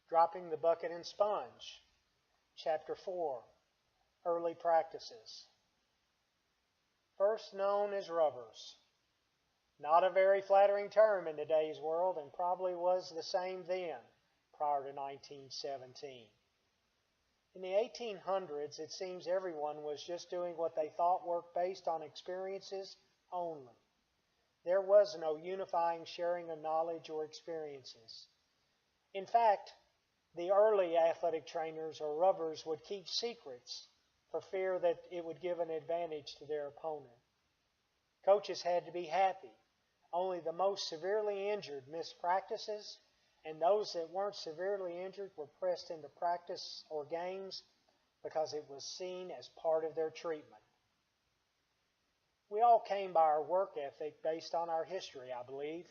Dropping the Bucket and Sponge, Chapter 4, Early Practices. First known as rubbers. Not a very flattering term in today's world, and probably was the same then, prior to 1917. In the 1800s, it seems everyone was just doing what they thought worked based on experiences only. There was no unifying sharing of knowledge or experiences. In fact, the early athletic trainers or rubbers would keep secrets for fear that it would give an advantage to their opponent. Coaches had to be happy. Only the most severely injured missed practices, and those that weren't severely injured were pressed into practice or games because it was seen as part of their treatment. We all came by our work ethic based on our history, I believe,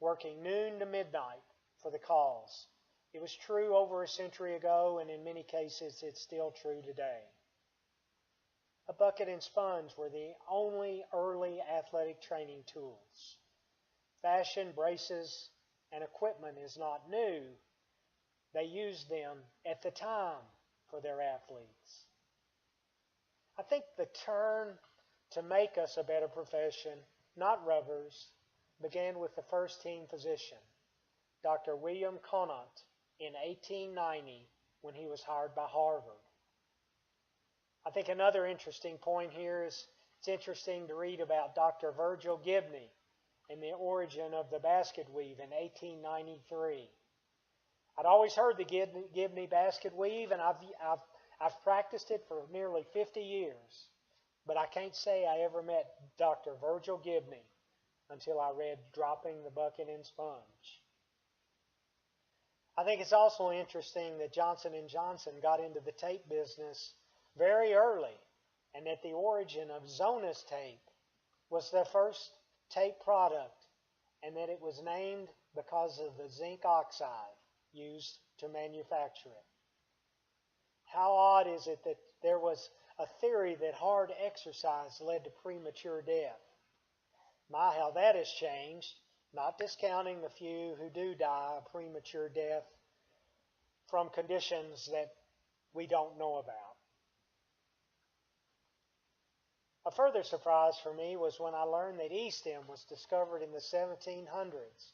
working noon to midnight for the cause. It was true over a century ago, and in many cases it's still true today. A bucket and sponge were the only early athletic training tools. Fashion, braces, and equipment is not new. They used them at the time for their athletes. I think the turn to make us a better profession, not rubbers, began with the first team physician, Dr. William Conant, in 1890 when he was hired by Harvard. I think another interesting point here is it's interesting to read about Dr. Virgil Gibney and the origin of the basket weave in 1893. I'd always heard the Gibney basket weave, and I've practiced it for nearly 50 years, but I can't say I ever met Dr. Virgil Gibney until I read Dropping the Bucket and Sponge. I think it's also interesting that Johnson & Johnson got into the tape business very early, and that the origin of Zonas tape was their first tape product, and that it was named because of the zinc oxide used to manufacture it. How odd is it that there was a theory that hard exercise led to premature death? My, how that has changed, not discounting the few who do die a premature death from conditions that we don't know about. A further surprise for me was when I learned that E-stim was discovered in the 1700s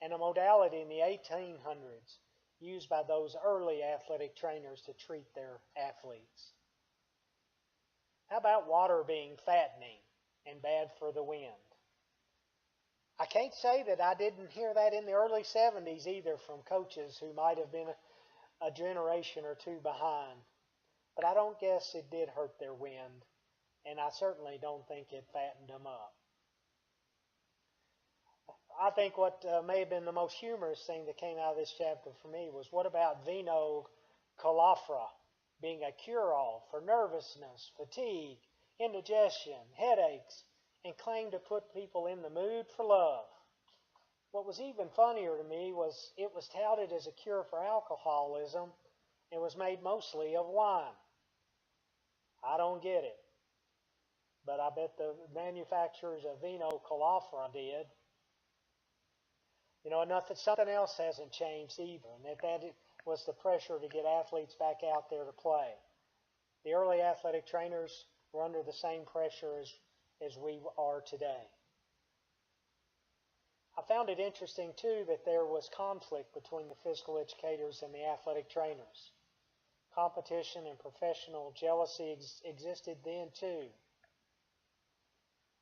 and a modality in the 1800s used by those early athletic trainers to treat their athletes. How about water being fattening and bad for the wind? I can't say that I didn't hear that in the early 70s either from coaches who might have been a generation or two behind, but I don't guess it did hurt their wind, and I certainly don't think it fattened them up. I think what may have been the most humorous thing that came out of this chapter for me was, what about Vino Calafra being a cure-all for nervousness, fatigue, indigestion, headaches, and claimed to put people in the mood for love? What was even funnier to me was it was touted as a cure for alcoholism and was made mostly of wine. I don't get it, but I bet the manufacturers of Vino Calafra did. You know, something else hasn't changed either, and that was the pressure to get athletes back out there to play. The early athletic trainers were under the same pressure as we are today. I found it interesting, too, that there was conflict between the physical educators and the athletic trainers. Competition and professional jealousy existed then, too.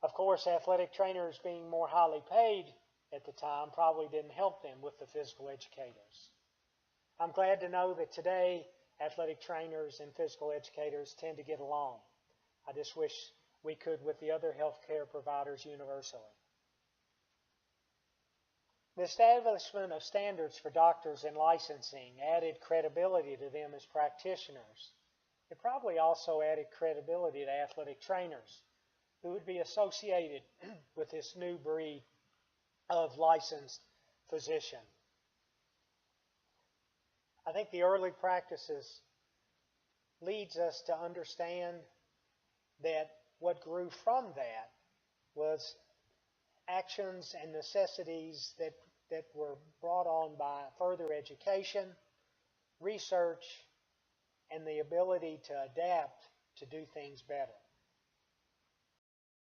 Of course, athletic trainers being more highly paid at the time probably didn't help them with the physical educators. I'm glad to know that today athletic trainers and physical educators tend to get along. I just wish we could with the other healthcare providers universally. The establishment of standards for doctors and licensing added credibility to them as practitioners. It probably also added credibility to athletic trainers who would be associated with this new breed of licensed physician. I think the early practices leads us to understand that what grew from that was actions and necessities that were brought on by further education research, and the ability to adapt to do things better.